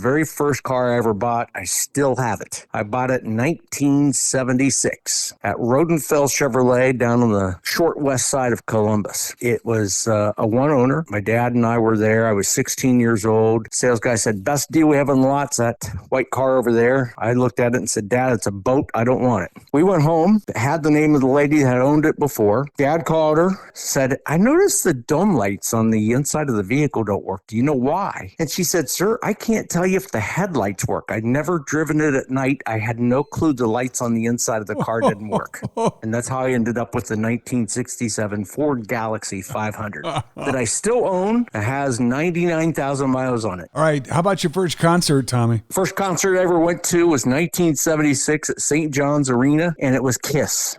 Very first car I ever bought, I still have it. I bought it in 1976 at Rodenfeld Chevrolet down on the short west side of Columbus. It was a one owner. My dad and I were there. I was 16 years old. Sales guy said, best deal we have on the lot's that white car over there. I looked at it and said, Dad, it's a boat. I don't want it. We went home, had the name of the lady that had owned it before. Dad called her, said, I noticed the dome lights on the inside of the vehicle don't work. Do you know why? And she said, sir, I can't tell you if the headlights work. I'd never driven it at night. I had no clue the lights on the inside of the car didn't work. And that's how I ended up with the 1967 Ford Galaxy 500 that I still own. It has 99,000 miles on it. All right. How about your first concert, Tommy? First concert I ever went to was 1976 at St. John's Arena, and it was Kiss.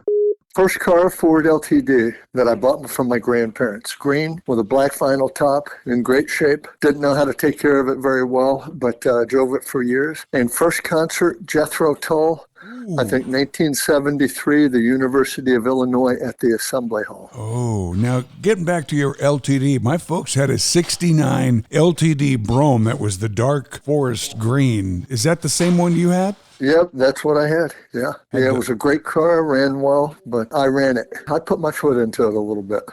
First car, Ford LTD, that I bought from my grandparents. Green with a black vinyl top, in great shape. Didn't know how to take care of it very well, but drove it for years. And first concert, Jethro Tull. I think 1973, the University of Illinois at the Assembly Hall. Oh, now getting back to your LTD, my folks had a 69 LTD Brougham that was the dark forest green. Is that the same one you had? Yep, that's what I had. Yeah, it was a great car, ran well, but I ran it. I put my foot into it a little bit.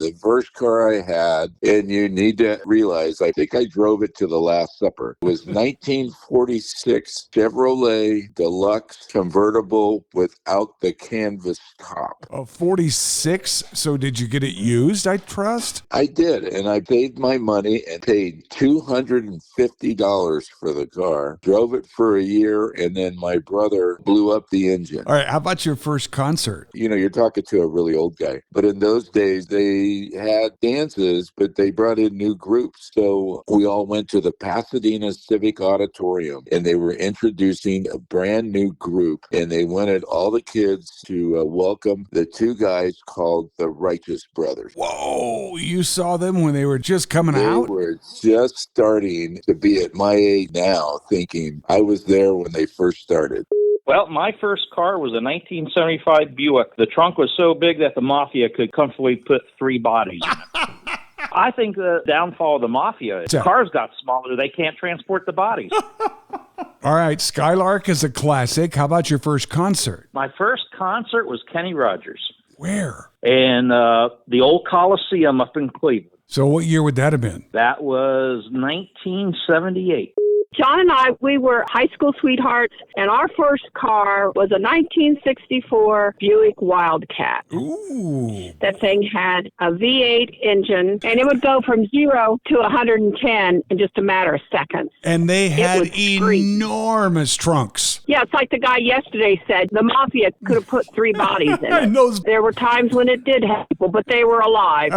The first car I had, and you need to realize, I think I drove it to the Last Supper, it was 1946 Chevrolet Deluxe convertible without the canvas top. 46? So did you get it used, I trust? I did, and I paid my money and paid $250 for the car, drove it for a year, and then my brother blew up the engine. All right, how about your first concert? You know, you're talking to a really old guy, but in those days, they had dances, but they brought in new groups. So we all went to the Pasadena Civic Auditorium, and they were introducing a brand new group, and they wanted all the kids to welcome the two guys called the Righteous Brothers. Whoa, you saw them when they were just coming out? They were just starting to be at my age now, thinking I was there when they first started. Well, my first car was a 1975 Buick. The trunk was so big that the Mafia could comfortably put 3 bodies in it. I think the downfall of the Mafia is cars got smaller. They can't transport the bodies. All right, Skylark is a classic. How about your first concert? My first concert was Kenny Rogers. Where? In the old Coliseum up in Cleveland. So what year would that have been? That was 1978. John and I, we were high school sweethearts, and our first car was a 1964 Buick Wildcat. Ooh. That thing had a V8 engine, and it would go from 0 to 110 in just a matter of seconds. And they had enormous trunks. Yeah, it's like the guy yesterday said, the Mafia could have put 3 bodies in it. There were times when it did have people, but they were alive.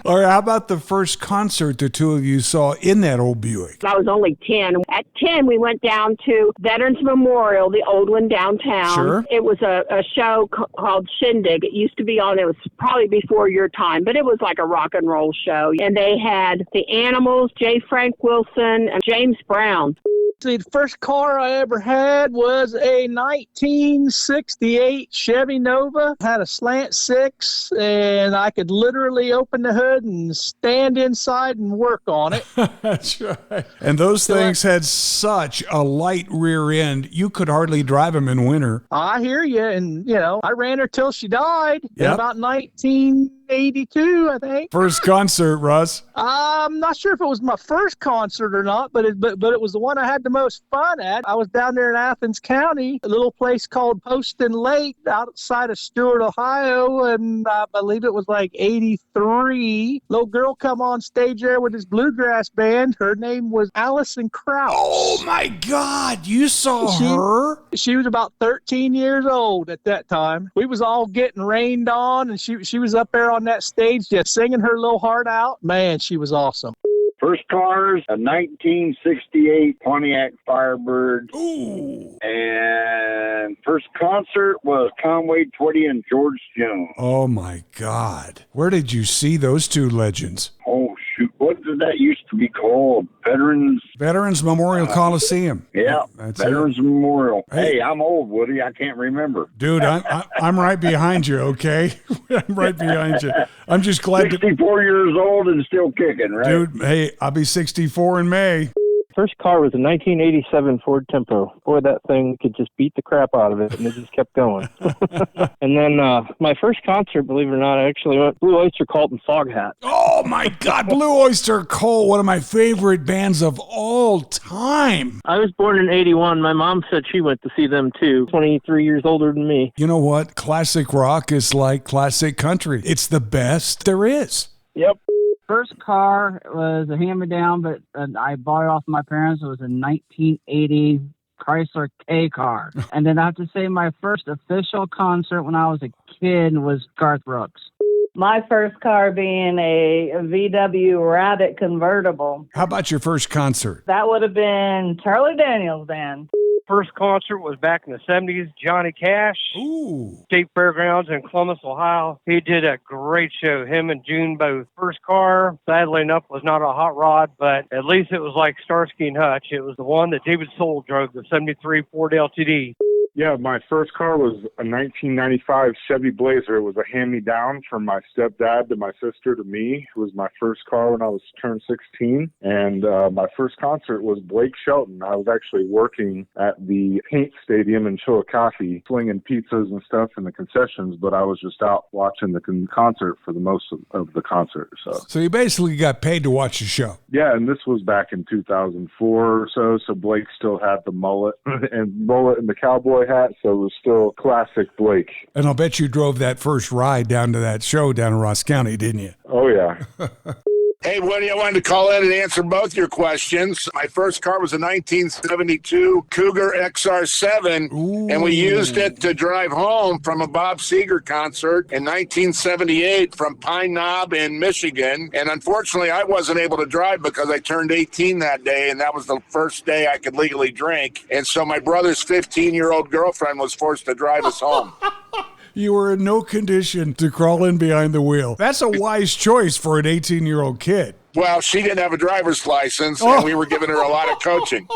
All right, how about the first concert the two of you saw in that old Buick? I was only 10. At 10, we went down to Veterans Memorial, the old one downtown. Sure. It was a show called Shindig. It used to be on, it was probably before your time, but it was like a rock and roll show. And they had the Animals, J. Frank Wilson, and James Brown. The first car I ever had was a 1968 Chevy Nova. Had a slant 6, and I could literally open the hood and stand inside and work on it. That's right. And those things had such a light rear end, you could hardly drive them in winter. I hear you, and, you know, I ran her till she died in about 1982, I think. First concert, Russ? I'm not sure if it was my first concert or not, but it was the one I had the most fun at. I was down there in Athens County, a little place called Poston Lake outside of Stewart, Ohio, and I believe it was like 83. Little girl come on stage there with this bluegrass band. Her name was Allison Krauss. Oh my God, you saw her? She was about 13 years old at that time. We was all getting rained on, and she was up there on that stage just singing her little heart out. Man, she was awesome. First cars, a 1968 Pontiac Firebird. Ooh. And first concert was Conway Twitty and George Jones. Oh, my God. Where did you see those two legends? Oh, shoot. What did that used to be called? Veterans Memorial Coliseum. Yeah, That's Veterans Memorial. Hey. Hey, I'm old, Woody. I can't remember. Dude, I'm right behind you, okay? I'm right behind you. I'm just glad 64 years old and still kicking, right? Dude, hey, I'll be 64 in May. first car was a 1987 Ford Tempo. Boy, that thing could just beat the crap out of it, and it just kept going. And then my first concert, believe it or not, I actually went Blue Oyster Cult and Foghat. Oh, my God. Blue Oyster Cult, one of my favorite bands of all time. I was born in 81. My mom said she went to see them, too. 23 years older than me. You know what? Classic rock is like classic country. It's the best there is. Yep. First car was a hand-me-down, but I bought it off my parents. It was a 1980 Chrysler K car. And then I have to say my first official concert when I was a kid was Garth Brooks. My first car being a VW Rabbit convertible. How about your first concert? That would have been Charlie Daniels Band. First concert was back in the 70s, Johnny Cash. Ooh. State Fairgrounds in Columbus, Ohio. He did a great show, him and June both. First car, sadly enough, was not a hot rod, but at least it was like Starsky and Hutch. It was the one that David Soul drove, the 73 Ford LTD. Yeah, my first car was a 1995 Chevy Blazer. It was a hand-me-down from my stepdad to my sister to me. It was my first car when I was turned 16. And my first concert was Blake Shelton. I was actually working at the Paint Stadium in Chillicothe, slinging pizzas and stuff in the concessions, but I was just out watching the concert for the most of the concert. So you basically got paid to watch the show. Yeah, and this was back in 2004 or so Blake still had the mullet and the cowboy hat, so it was still classic Blake. And I'll bet you drove that first ride down to that show down in Ross County, didn't you? Oh, yeah. Hey, Woody, I wanted to call in and answer both your questions. My first car was a 1972 Cougar XR7, and we used it to drive home from a Bob Seger concert in 1978 from Pine Knob in Michigan. And unfortunately, I wasn't able to drive because I turned 18 that day, and that was the first day I could legally drink. And so my brother's 15-year-old girlfriend was forced to drive us home. You were in no condition to crawl in behind the wheel. That's a wise choice for an 18-year-old kid. Well, she didn't have a driver's license, and we were giving her a lot of coaching.